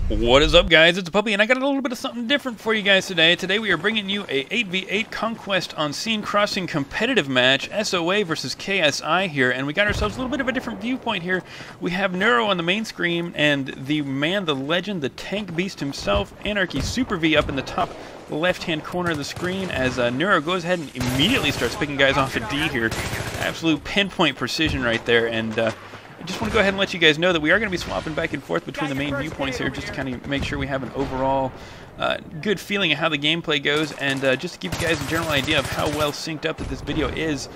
What is up, guys? It's Puppy, and I got a little bit of something different for you guys today. Today we are bringing you a 8v8 Conquest on Scene Crossing competitive match, SOA versus KSI here, and we got ourselves a little bit of a different viewpoint here. We have Neuro on the main screen, and the man, the legend, the tank beast himself, Anarchy Super V up in the top left-hand corner of the screen as Neuro goes ahead and immediately starts picking guys off at D here. Absolute pinpoint precision right there, and I just want to go ahead and let you guys know that we are going to be swapping back and forth between the main viewpoints here just to kind of make sure we have an overall good feeling of how the gameplay goes, and just to give you guys a general idea of how well synced up that this video is,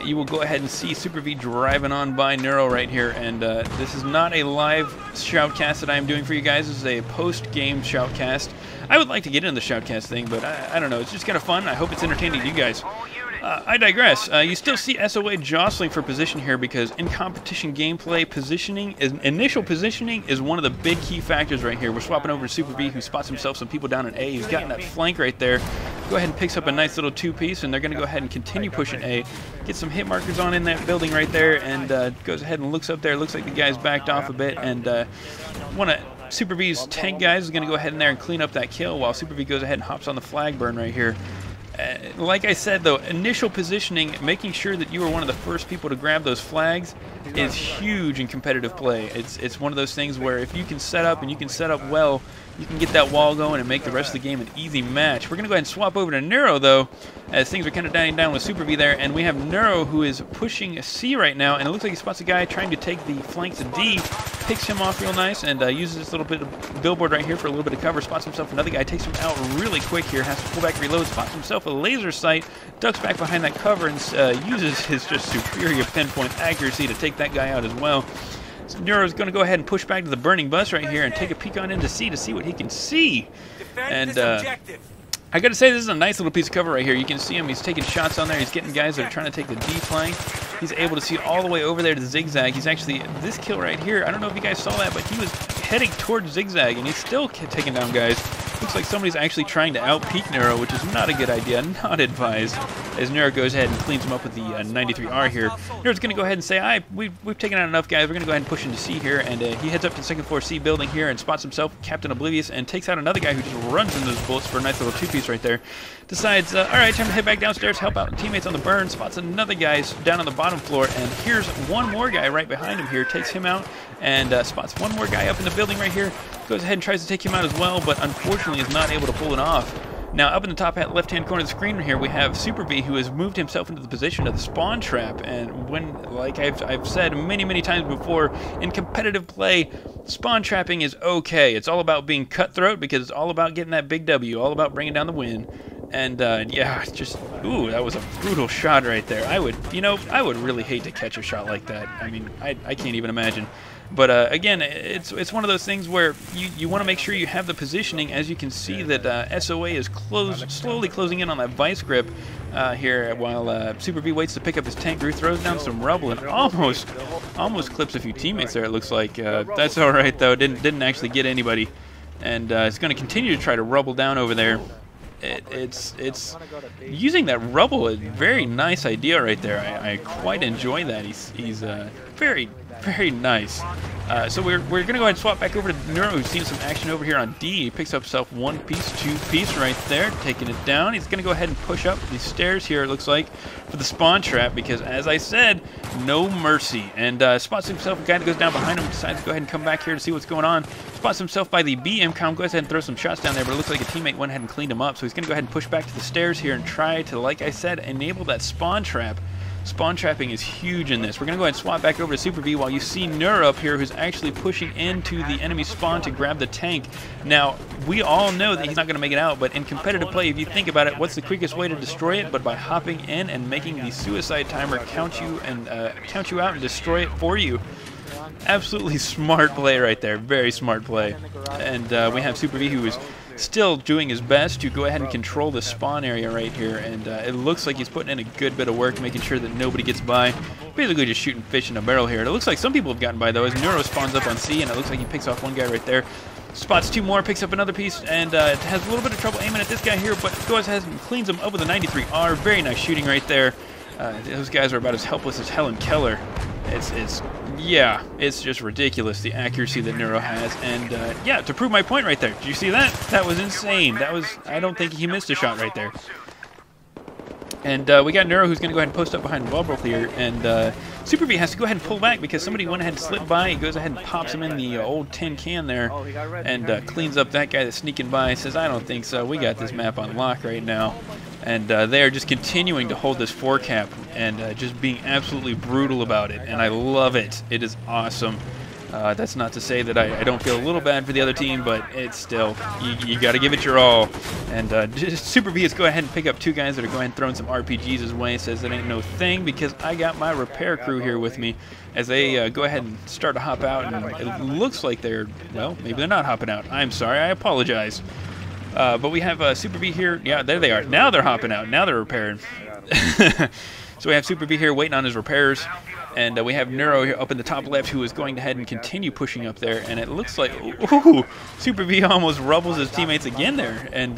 you will go ahead and see Super V driving on by Neuro right here, and this is not a live shoutcast that I am doing for you guys. This is a post-game shoutcast. I would like to get into the shoutcast thing, but I don't know, it's just kind of fun. I hope it's entertaining to you guys. I digress. You still see SOA jostling for position here because in competition gameplay, initial positioning is one of the big key factors right here. We're swapping over to Super V, who spots himself some people down in A. He's gotten that flank right there. Go ahead and picks up a nice little two-piece, and they're going to go ahead and continue pushing A. Get some hit markers on in that building right there, and goes ahead and looks up there. Looks like the guy's backed off a bit, and one of Super V's tank guys is going to go ahead in there and clean up that kill while Super V goes ahead and hops on the flag burn right here. Like I said, though, initial positioning, making sure that you are one of the first people to grab those flags is huge in competitive play. It's one of those things where if you can set up, and you can set up well, you can get that wall going and make the rest of the game an easy match. We're going to go ahead and swap over to Neuro, though, as things are kind of dying down with Super V there, and we have Neuro who is pushing C right now, and it looks like he spots a guy trying to take the flank to D, picks him off real nice, and uses this little bit of billboard right here for a little bit of cover, spots himself another guy, takes him out really quick here, has to pull back, reload, spots himself a laser sight, ducks back behind that cover, and uses his just superior pinpoint accuracy to take that guy out as well. So Neuro's going to go ahead and push back to the burning bus right here and take a peek on into C to see what he can see. And I got to say, this is a nice little piece of cover right here. You can see him. He's taking shots on there. He's getting guys that are trying to take the D flank. He's able to see all the way over there to Zigzag. He's actually, this kill right here, I don't know if you guys saw that, but he was heading towards Zigzag, and he's still taking down guys. Looks like somebody's actually trying to out-peek Neuro, which is not a good idea, not advised, as Neuro goes ahead and cleans him up with the 93R here. Neuro's going to go ahead and say, we've taken out enough guys, we're going to go ahead and push into C here, and he heads up to the second floor C building here and spots himself, Captain Oblivious, and takes out another guy who just runs into those bullets for a nice little two-piece right there. Decides, alright, time to head back downstairs, help out teammates on the burn, spots another guy down on the bottom floor, and here's one more guy right behind him here, takes him out, and spots one more guy up in the building right here, goes ahead and tries to take him out as well, but unfortunately is not able to pull it off. Now, up in the top left-hand corner of the screen here, we have Super V, who has moved himself into the position of the spawn trap, and when, like I've said many times before, in competitive play, spawn trapping is okay. It's all about being cutthroat because it's all about getting that big W, all about bringing down the win. And yeah, just, ooh, that was a brutal shot right there. I would really hate to catch a shot like that. I mean, I can't even imagine. But again, it's one of those things where you want to make sure you have the positioning. As you can see that SOA is slowly closing in on that vice grip here, while Super V waits to pick up his tank crew, throws down some rubble, and almost clips a few teammates there, it looks like. That's all right, though. Didn't actually get anybody. And it's going to continue to try to rubble down over there. It's using that rubble, a very nice idea right there. I quite enjoy that. He's very nice. So we're gonna go ahead and swap back over to Neuro, who's seen some action over here on D. He picks up himself one piece, two piece right there, taking it down. He's gonna go ahead and push up these stairs here, it looks like, for the spawn trap, because as I said, no mercy. And spots himself a guy that goes down behind him, decides to go ahead and come back here to see what's going on. Spots himself by the B MCOM, goes ahead and throws some shots down there, but it looks like a teammate went ahead and cleaned him up. So he's gonna go ahead and push back to the stairs here and try to, like I said, enable that spawn trap. Spawn trapping is huge in this. We're going to go ahead and swap back over to Super V while you see Neuro up here, who's actually pushing into the enemy spawn to grab the tank. Now, we all know that he's not going to make it out, but in competitive play, if you think about it, what's the quickest way to destroy it but by hopping in and making the suicide timer count you out and destroy it for you? Absolutely smart play right there. Very smart play. And we have Super V, who is still doing his best to go ahead and control the spawn area right here, and it looks like he's putting in a good bit of work, making sure that nobody gets by. Basically just shooting fish in a barrel here. It looks like some people have gotten by, though, as Neuro spawns up on C, and it looks like he picks off one guy right there. Spots two more, picks up another piece, and has a little bit of trouble aiming at this guy here, but goes ahead and cleans him up with a 93R. Very nice shooting right there. Those guys are about as helpless as Helen Keller. It's Yeah, it's just ridiculous, the accuracy that Neuro has. And, yeah, to prove my point right there. Did you see that? That was insane. That was... I don't think he missed a shot right there. And we got Neuro, who's going to go ahead and post up behind Wallbrook here. And Super V has to go ahead and pull back because somebody went ahead and slipped by. He goes ahead and pops him in the old tin can there. And cleans up that guy that's sneaking by. Says, I don't think so. We got this map on lock right now. And they are just continuing to hold this 4-cap and just being absolutely brutal about it. And I love it. It is awesome. That's not to say that I don't feel a little bad for the other team, but it's still, you got to give it your all. And just Super V is go ahead and pick up 2 guys that are going and throwing some RPGs his way. Says it ain't no thing because I got my repair crew here with me as they go ahead and start to hop out. And it looks like they're, well, maybe they're not hopping out. I'm sorry, I apologize. But we have Super V here. Yeah, there they are. Now they're hopping out. Now they're repairing. So we have Super V here waiting on his repairs. And we have Neuro here up in the top left who is going ahead and continue pushing up there. And it looks like, ooh, Super V almost rubbles his teammates again there. And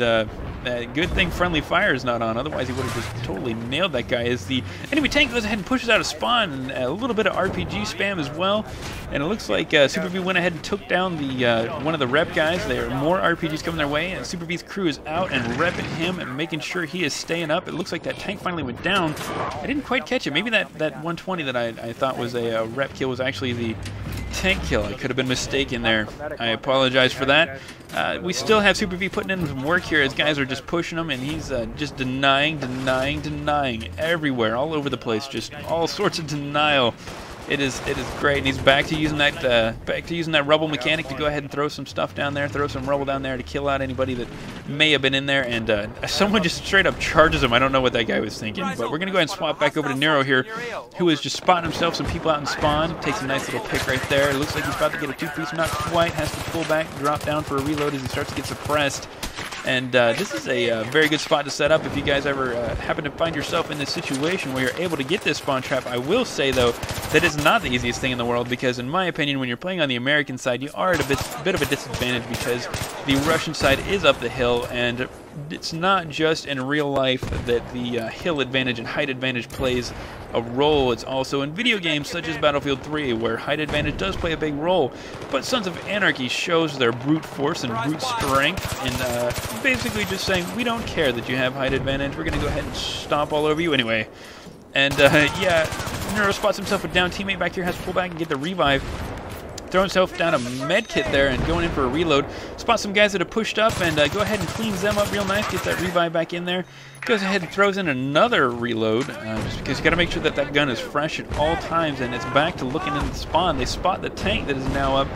good thing friendly fire is not on. Otherwise, he would have just totally nailed that guy. As the enemy tank goes ahead and pushes out a spawn. And a little bit of RPG spam as well. And it looks like Super V went ahead and took down the one of the rep guys. There are more RPGs coming their way. And Super V's crew is out and repping him and making sure he is staying up. It looks like that tank finally went down. I didn't quite catch it. Maybe that 120 that I thought was a rep kill was actually the tank kill. I could have been mistaken there. I apologize for that. We still have Super V putting in some work here as guys are just pushing him, and he's just denying everywhere, all over the place, just all sorts of denial. It is great, and he's back to using that rubble mechanic to go ahead and throw some stuff down there, throw some rubble down there to kill out anybody that may have been in there. And someone just straight up charges him. I don't know what that guy was thinking, but we're gonna go ahead and swap back over to Neuro here, who is just spotting himself some people out in spawn. Takes a nice little pick right there. It looks like he's about to get a 2-piece, not quite. Has to pull back, drop down for a reload as he starts to get suppressed. And this is a very good spot to set up if you guys ever happen to find yourself in this situation where you're able to get this spawn trap. I will say, though, that it's not the easiest thing in the world because, in my opinion, when you're playing on the American side, you are at a bit of a disadvantage because the Russian side is up the hill, and it's not just in real life that the hill advantage and height advantage plays a role. It's also in video games such as Battlefield 3 where height advantage does play a big role. But Sons of Anarchy shows their brute force and brute strength and basically just saying, we don't care that you have height advantage, we're going to go ahead and stomp all over you anyway. And yeah, Neuro spots himself a down teammate back here, has to pull back and get the revive. Throw himself down a med kit there and going in for a reload. Spot some guys that have pushed up and go ahead and cleans them up real nice. Gets that revive back in there. Goes ahead and throws in another reload just because you got to make sure that that gun is fresh at all times. And it's back to looking in the spawn. They spot the tank that is now up.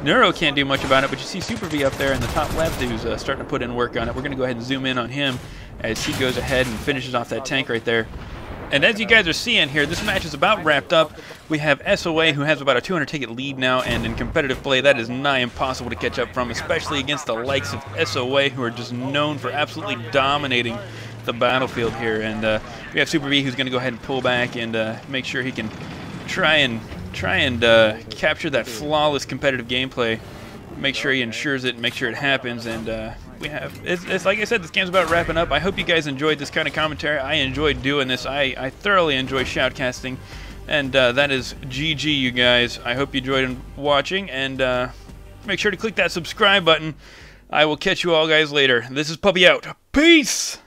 Neuro can't do much about it, but you see Super V up there in the top left who's starting to put in work on it. We're going to go ahead and zoom in on him as he goes ahead and finishes off that tank right there. And as you guys are seeing here, this match is about wrapped up. We have SOA, who has about a 200 ticket lead now, and in competitive play, that is nigh impossible to catch up from, especially against the likes of SOA, who are just known for absolutely dominating the battlefield here. And we have Super V, who's going to go ahead and pull back and make sure he can try and capture that flawless competitive gameplay. Make sure he ensures it, make sure it happens, and we have, it's like I said, this game's about wrapping up. I hope you guys enjoyed this kind of commentary. I enjoyed doing this. I thoroughly enjoy shoutcasting, and that is GG, you guys. I hope you enjoyed watching, and make sure to click that subscribe button. I will catch you all guys later. This is Puppy out. Peace!